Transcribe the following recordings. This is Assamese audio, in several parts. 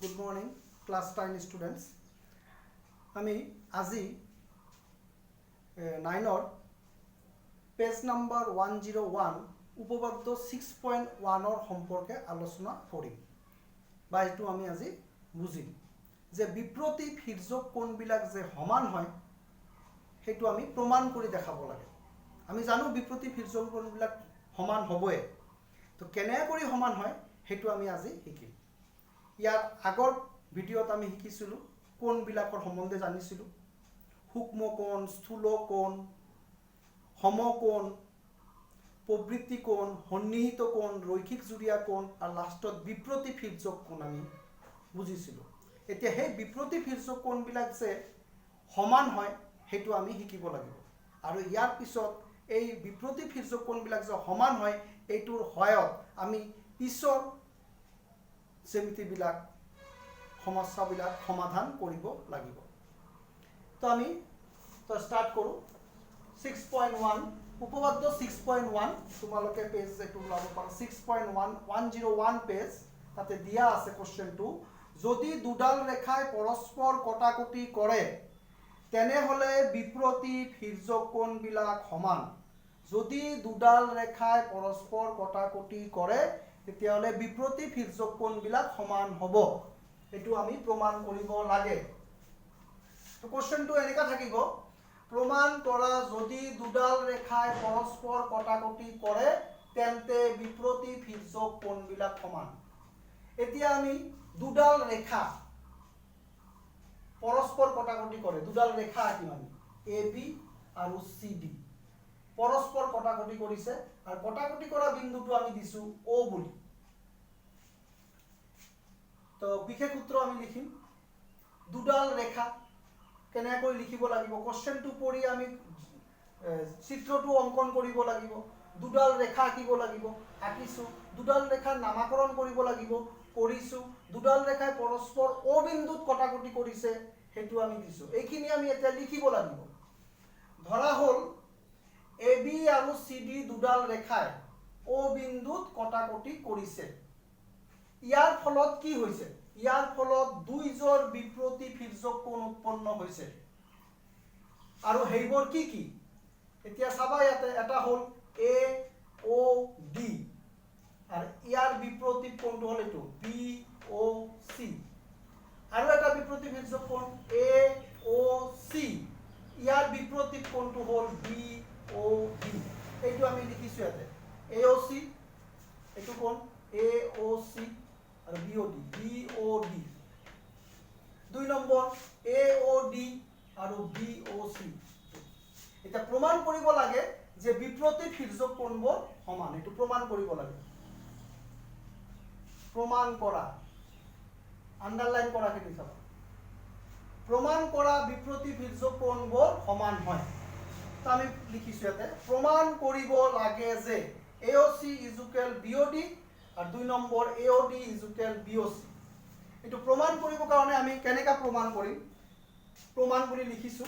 Good morning, class 10 students. আমি আজি 9 পেজ নাম্বাৰ 101 উপপাদ্য 6.1 সম্পৰ্কে আলোচনা কৰিম বা এটো আমি আজি বুজিম যে বিপ্ৰতীপ হিৰ্জক কোণবিলাক যে সমান হয় হেতু আমি প্ৰমাণ কৰি দেখাব লাগে। আমি জানো বিপ্ৰতীপ হিৰ্জক কোণবিলাক সমান হবয়ে, তো কেনে কৰি সমান হয় হেতু আমি আজি শিকিম। ইয়াৰ আগৰ ভিডিঅ'ত আমি শিকিছিলোঁ কোণবিলাকৰ সম্বন্ধে জানিছিলোঁ, সূক্ষ্ম কোণ, স্থূল কোণ, সমকোণ, প্ৰবৃত্তি কোণ, সন্নিহিত কোণ, ৰৈখিক জুড়িয়া কোণ আৰ লাস্টত বিপ্ৰতীপ হিৰ্জক কোণ আমি বুজিছিলোঁ। এতিয়া সেই বিপ্ৰতীপ হিৰ্জক কোণবিলাক যে সমান হয় হেতু আমি শিকিব লাগিব, আৰু ইয়াৰ পিছত এই বিপ্ৰতীপ হিৰ্জক কোণবিলাক যে সমান হয় এইটোৰ সহায়ত আমি পিছৰ জ্যামিতিবিলাক সমস্যাবিলাক সমাধান কৰিব লাগিব। তো আমি স্টাৰ্ট কৰোঁ 6.1 উপপাদ্য 6.1 তোমালোকে পেজ এটো লাভ পাৰা 6.1 পেজ তাতে দিয়া আছে কোশ্চেনটো, যদি দুডাল ৰেখাই পৰস্পৰ কটাকটি কৰে তেনেহলে বিপ্ৰতীপ হিৰ্জক কোণবিলাক সমান। যদি দুডাল ৰেখাই পৰস্পৰ কটাকটি কৰে তেতিয়াহলে বিপ্ৰতীপ হিৰ্জক কোণবিলাক সমান হ'ব, এটো আমি প্ৰমাণ কৰিব লাগে। তো কোশ্চেনটো এনেকা থাকিব, প্ৰমাণ কৰা যদি দুডাল ৰেখাই পৰস্পৰ কটাকটি কৰে তেন্তে বিপ্ৰতীপ হিৰ্জক কোণবিলাক সমান। এতিয়া আমি দুডাল ৰেখা পৰস্পৰ কটাকটি কৰে, দুডাল ৰেখা আঁকিম আমি AB আৰু CD পৰস্পৰ কটাকটি কৰিছে আৰু কটাকটি কৰা বিন্দুটো আমি দিছো O বুলি। তো বিশেষ সূত্র আমি লিখিম, দুডাল রেখা কেনেকৈ লিখিব লাগিব, কোশ্চেনটো পঢ়ি আমি চিত্ৰটো অঙ্কন কৰিব লাগিব, দুডাল ৰেখা আঁকিব লাগিব, আঁকিছো, দুডাল ৰেখাৰ নামাকৰণ কৰিব লাগিব, কৰিছো, দুডাল ৰেখাই পৰস্পৰ O বিন্দুত কটাকটি কৰিছে হেতু আমি দিছো। এইখিনি আমি এতিয়া লিখিব লাগিব। ধৰা হল AB আৰু CD দুডাল ৰেখাই O বিন্দুত কটাকটি কৰিছে। ইয়াৰ ফলত কি হৈছে, ইয়াৰ ফলত দুইজোৰ বিপ্ৰতীপ হিৰ্জক কোণ উৎপন্ন হৈছে। আৰু হেইবোৰ কি কি এতিয়া চাবা, ইয়াতে এটা হল AOD আৰু ইয়াৰ বিপ্ৰতীপ কোণটো হল এটো BOC, আৰু এটা বিপ্ৰতীপ হিৰ্জক কোণ AOC, ইয়াৰ বিপ্রতীপ কোণটো হল BOD। এইটো আমি লিখিছো ইয়াতে AOC, এইটো কোণ AOC আৰু BOD। দুই নম্বৰ AOD আৰু BOC। এটা প্ৰমাণ কৰিব লাগে যে বিপ্ৰতীপ হিৰ্জক কোণবোৰ সমান, এটো প্ৰমাণ কৰিব লাগে। প্ৰমাণ কৰা, আন্ডাৰলাইন কৰা খিনি চাবা, প্ৰমাণ কৰা বিপ্ৰতীপ হিৰ্জক কোণবোৰ সমান হয়। তো আমি লিখিছো ইয়াতে প্ৰমাণ কৰিব লাগে যে AOC BOD R 2 number AOD BOC। এটো প্ৰমাণ কৰিবৰ কাৰণে আমি কেনেকা প্ৰমাণ কৰিম, প্ৰমাণ বুলি লিখিছো।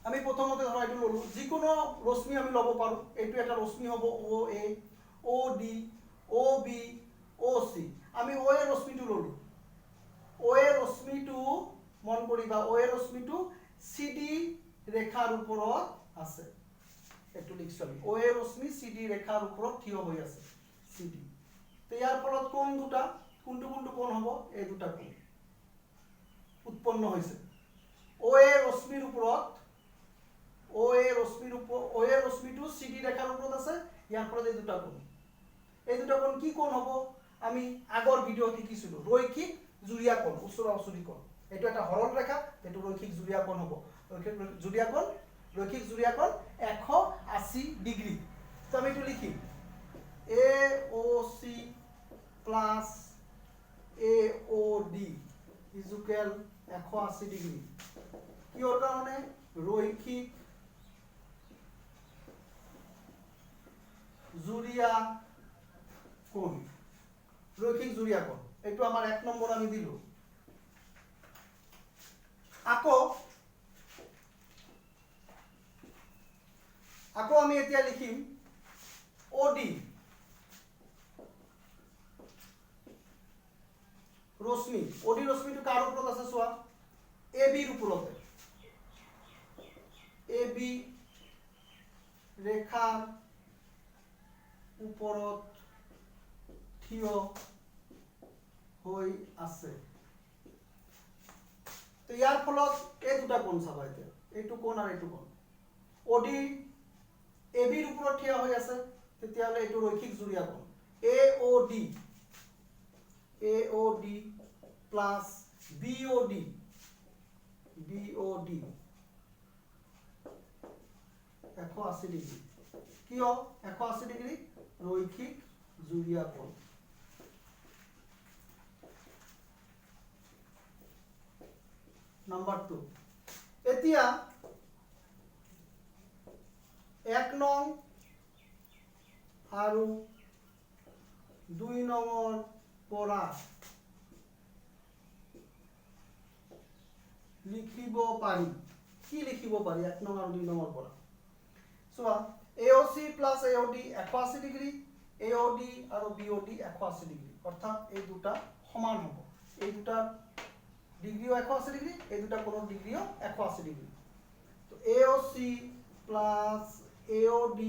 আমি প্ৰথমতে ধৰা এটো ললো, যিকোনো ৰশ্মি আমি লব পাৰো, এটো এটা ৰশ্মি হ'ব OA, OD, OB, OC। আমি OA ৰশ্মিটো ললো, OA ৰশ্মিটো মন কৰিবা, OA ৰশ্মিটো CD ৰেখাৰ ওপৰত আছে, এটো লিখছো আমি OA ৰশ্মি CD ৰেখাৰ ওপৰত থিয় হৈ আছে CD। তো ইয়াৰ ফলত কোণ দুটা, কোনটো কোনটো কোণ হ'ব, এই দুটা কোণ উৎপন্ন হৈছে। OA ৰশ্মিৰ ওপৰত, OA ৰশ্মিটো CD ৰেখাৰ ওপৰত আছে, ইয়াৰ ফলত এই দুটা কোণ, এই দুটা কোণ কি কোণ হ'ব, আমি আগৰ ভিডিঅ'ত শিকিছিলো ৰৈখিক জুড়িয়া কোণ, ওচৰা ওচৰি কোণ। এটো এটা সৰল ৰেখা, এটো ৰৈখিক জুড়িয়া কোণ হ'ব। ৰৈখিক জুড়িয়া কোণ 180 ডিগ্ৰী। তো আমি এটো লিখিম AOC plus AOD equal 180 degree. কিহৰ কাৰণে, ৰৈখিক জুড়িয়া কোণ, ৰৈখিক জুড়িয়া কোণ। এইটো আমাৰ 1 নম্বৰ আমি দিলো। আকৌ আমি এতিয়া লিখিম OD ৰশ্মি OD ৰশ্মিটো কাৰ ওপৰত আছে চোৱা AB ৰ ওপৰতে AB ৰেখাৰ ওপৰত থিয় হৈ আছে তো ইয়াৰ ফলত এই দুটা কোণ চাবা এতিয়া এইটো কোণ আৰু এইটো কোণ OD AB ৰ ওপৰত থিয় হৈ আছে তেতিয়াহলে এইটো ৰৈখিক জুৰীয়া কোণ AOD plus BOD 180 ডিগ্ৰী কিয় 180 ডিগ্ৰী ৰৈখিক জুৰীয়া কোণ নাম্বাৰ 2 এতিয়া 1 নং আৰু 2 নম্বৰ পৰা লিখিব পাৰি কি লিখিব পাৰি 1 নং আৰু 2 নম্বৰ পৰা চোৱা AOC plus AOD 180 degree AOD আৰু BOD 180 ডিগ্ৰী অৰ্থাৎ এই দুটা সমান হ'ব এই দুটা ডিগ্ৰীও 180 ডিগ্ৰী এই দুটা কোণৰ ডিগ্ৰীও 180 ডিগ্ৰী তো AOC plus AOD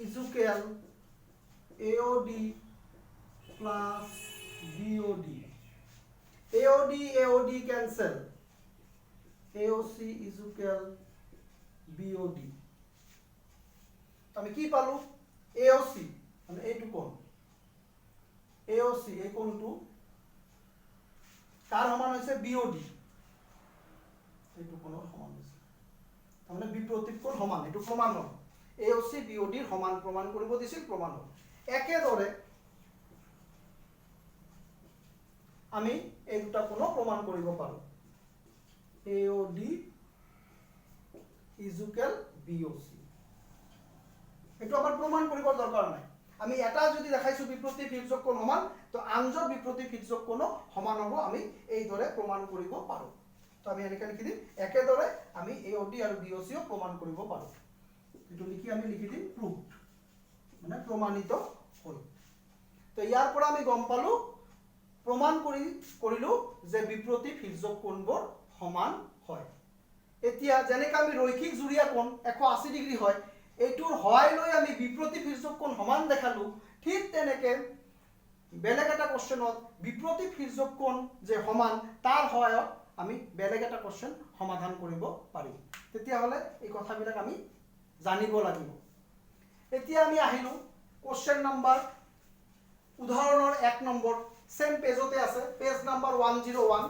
is equal AOD plus BOD AOD cancel AOC is equal BOD আমি কি পালো AOC মানে এইটো কোণ AOC এই কোণটো কাৰ সমান হৈছে BOD এইটো কোণৰ সমান হৈছে মানে বিপৰীত কোণ সমান এইটো প্ৰমাণ হ'ল AOC BOD ৰ সমান প্ৰমাণ কৰিব দিছিল প্ৰমাণ হ'ল একেদৰে আমি এই দুটা কোণ প্ৰমাণ কৰিব পাৰো AOD is equal BOC এটো আমাৰ প্ৰমাণ কৰিব দৰকাৰ নাই আমি এটা যদি দেখাইছো বিপৰীত ভিৰ্যক কোণ সমান তো আনজৰ বিপৰীত ভিৰ্যক কোণ সমান হ'ব আমি এই দৰে প্ৰমাণ কৰিব পাৰো তো আমি এনেকৈ লিখি দিম একেদৰে আমি AOD আৰু BOC ও প্ৰমাণ কৰিব পাৰো এটো লিখি আমি লিখি দিম প্ৰুভড মানে প্ৰমাণিত হ'ল তো ইয়াৰ পৰা আমি গম পালো প্ৰমাণ কৰিলো যে বিপৰীত ভিৰ্যক কোণবোৰ সমান হয় এতিয়া যেনেকৈ আমি ৰৈখিক জুৰীয়া কোণ 180 ডিগ্ৰী হয় এইটোৰ হয় লৈ আমি বিপৰীত ভিৰ্যক কোণ সমান দেখালো ঠিক তেনেকৈ বেলেগ এটা কোশ্চেনত বিপৰীত ভিৰ্যক কোণ যে সমান তাৰ সহায়ত আমি বেলেগ এটা কোশ্চেন সমাধান কৰিব পাৰিম তেতিয়াহলে এই কথাবিলাক আমি জানিব লাগিব এতিয়া আমি আহিলো কোশ্চেন নাম্বাৰ উদাহৰণৰ 1 নম্বৰ সেম পেজতে আছে পেজ নাম্বাৰ 101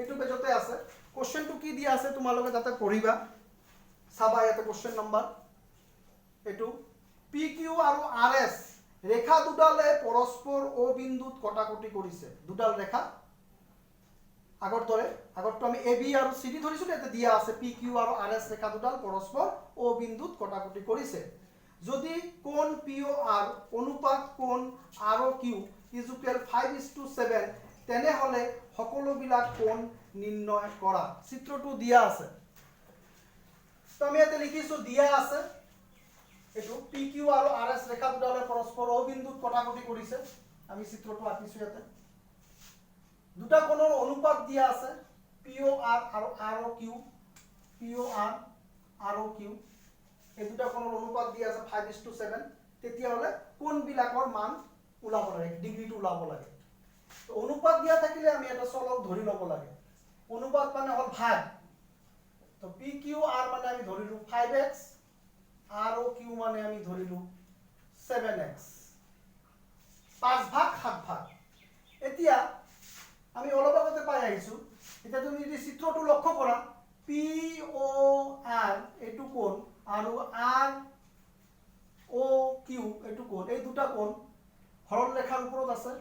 এটো পেজতে আছে কোশ্চেনটো কি দিয়া আছে তোমালোকে যাতে পঢ়িবা চাবা ইয়াতে কোশ্চেন নাম্বাৰ এটো PQ আৰু RS ৰেখা দুডালে পৰস্পৰ O বিন্দুত কটাকটি কৰিছে দুডাল ৰেখা আগৰটো আমি AB আৰু CD ধৰিছো এতে দিয়া আছে PQ আৰু RS ৰেখা দুডাল পৰস্পৰ O বিন্দুত কটাকটি কৰিছে যদি কোণ POR অনুপাত কোণ ROQ is equal 5:7 তেনেহলে সকলোবিলাক কোণ নিৰ্ণয় কৰা চিত্ৰটো দিয়া আছে তো আমি এতে লিখিছো দিয়া আছে এটো PQ আৰু RS ৰেখা দুডালে পৰস্পৰ O বিন্দুত কটাকটি কৰিছে আমি চিত্ৰটো আঁকিছো ইয়াতে দুটা কোণৰ অনুপাত দিয়া আছে POR আৰু ROQ POR ROQ এই দুটা কোণৰ অনুপাত দিয়া আছে 5:7 তেতিয়া হলে কোণবিলাকৰ মান ওলাব লাগে ডিগ্ৰীটো ওলাব লাগে তো অনুপাত দিয়া থাকিলে আমি এটা চলক ধৰি লব লাগে অনুপাত মানে হল ভাগ তো PQR মানে আমি ধৰিলো 5x ROQ মানে আমি ধৰিলো 7x 5 ভাগ 7 ভাগ এতিয়া আমি অলপ আগতে পাই আহিছো এটা তুমি যদি চিত্ৰটো লক্ষ্য কৰা POR এটো কোণ আৰু ROQ এটো কোণ এই দুটা কোণ সৰল ৰেখাৰ ওপৰত আছে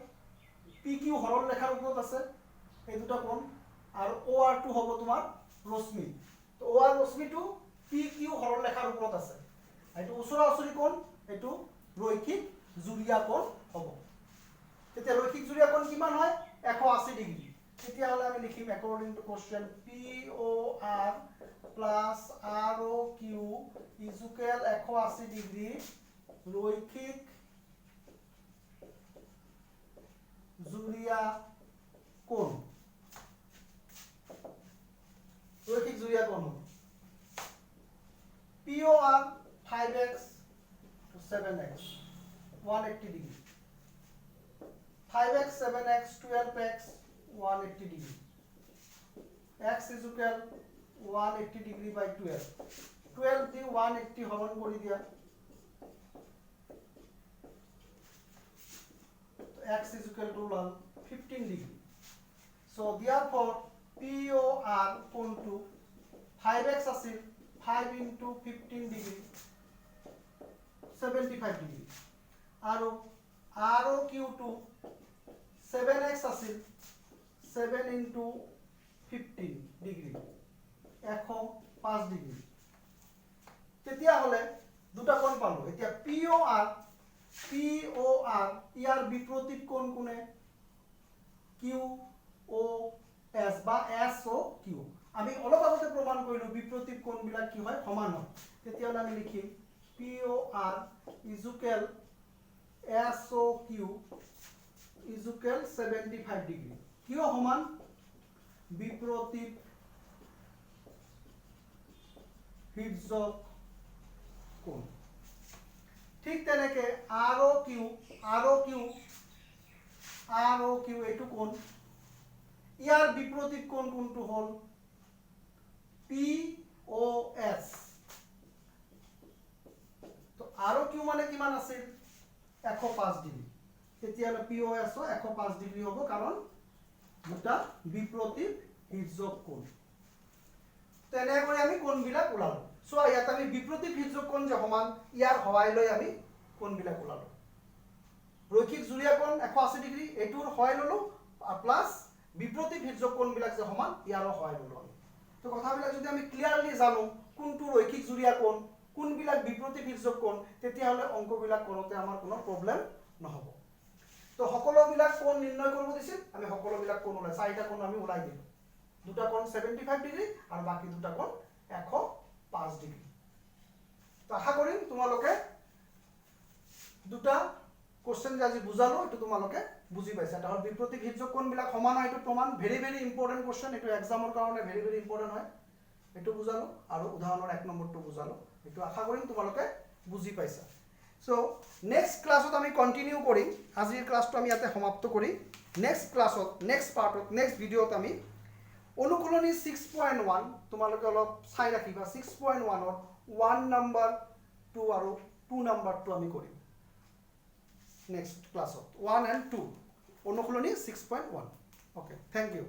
PQ সৰল ৰেখাৰ ওপৰত আছে এই দুটা কোণ আৰু OR টো হ'ব তোমাৰ ৰশ্মি তো OR ৰশ্মিটো PQ সৰল ৰেখাৰ ওপৰত আছে এটো ওচৰা-ওচৰি কোণ এটো ৰৈখিক জুৰীয়া কোণ হ'ব তেতিয়া ৰৈখিক জুৰীয়া কোণ কিমান হয় 180 ডিগ্ৰী তেতিয়া হলে আমি লিখিম according to question POR plus ROQ is equal 180 degree ৰৈখিক জুৰিয়া জুৰীয়া কোণ ৰৈখিক জুৰীয়া কোণ হ'ল POR 5x to 7x 180 degree 5x 7x 12x 180 degree x is equal 180 degree by 12 12 দি 180 হৰণ কৰি দিয়া x is equal to 15 degree so therefore POR কোণটো 5x আছিল 5 into 15 degree 75 degree আৰু ROQ to 7x আছিল 7 into 15 degree 105 degree তেতিয়া হলে দুটা কোণ পালো এতিয়া POR ইয়াৰ বিপৰীত কোণ কোনে QOS বা SOQ আমি অলপ আগতে প্ৰমাণ কৰিলো বিপৰীত কোণ বিলাক কি হয় সমান হয় তেতিয়া হলে আমি লিখিম POR is equal SOQ is equal 75 degree কিয় সমান বিপৰীত হিৰ্জক কোণ ঠিক তেনেকে ROQ এইটো কোণ ইয়াৰ বিপৰীত কোণ কোনটো হল POS তো ROQ মানে কিমান আছিল 105 ডিগ্ৰী তেতিয়া হলে POS 105 ডিগ্ৰী হ'ব কাৰণ দুটা বিপৰীত হিৰ্জক কোণ তেনেকৈ আমি কোণবিলাক ওলালো সো ইয়াত আমি বিপৰীত হিৰ্জক কোণ যে সমান ইয়াৰ সহায় লৈ আমি কোণবিলাক ওলালো ৰৈখিক জুৰীয়া কোণ 180 ডিগ্ৰী এটোৰ সহায় ললো প্লাস বিপৰীত হিৰ্জক কোণবিলাক যে সমান ইয়াৰো সহায় ললো আমি তো কথাবিলাক যদি আমি ক্লিয়াৰলি জানো কোনটো ৰৈখিক জুৰীয়া কোণ কোনবিলাক বিপৰীত হিৰ্জক কোণ তেতিয়া হলে অংকবিলাক কৰোতে আমাৰ কোনো প্ৰবলেম নহব তো সকলোবিলাক কোণ নিৰ্ণয় কৰিব দিছিল আমি সকলোবিলাক কোণ ওলাই চাৰিটা কোণ আমি ওলাই দিলো দুটা কোণ 75 ডিগ্ৰী আৰু বাকি দুটা কোণ 105 ডিগ্ৰী তো আশা কৰিম তোমালোকে দুটা কোশ্চেন যে আজি বুজালো এটো তোমালোকে বুজি পাইছা এটা হল বিপৰীত হিৰ্জক কোণবিলাক সমান হয় এটো প্ৰমাণ ভেৰি ভেৰি ইম্পৰ্টেন্ট কোশ্চেন এটো এক্সামৰ কাৰণে ভেৰি ভেৰি ইম্পৰ্টেন্ট হয় এটো বুজালো আৰু উদাহৰণৰ 1 নম্বৰটো বুজালো এটো আশা কৰিম তোমালোকে বুজি পাইছা সো নেক্সট ক্লাছত আমি কন্টিনিউ কৰিম আজিৰ ক্লাছটো আমি ইয়াতে সমাপ্ত কৰি নেক্সট ক্লাছত নেক্সট পাৰ্টত নেক্সট ভিডিঅত আমি অনুকলনী 6.1 তোমালোকে অলপ চাই ৰাখিবা 6.1 ৰ 1 নম্বৰ 2 আৰু 2 নম্বৰটো আমি কৰিম next class of 1 and 2 অনুকলনী 6.1 okay thank you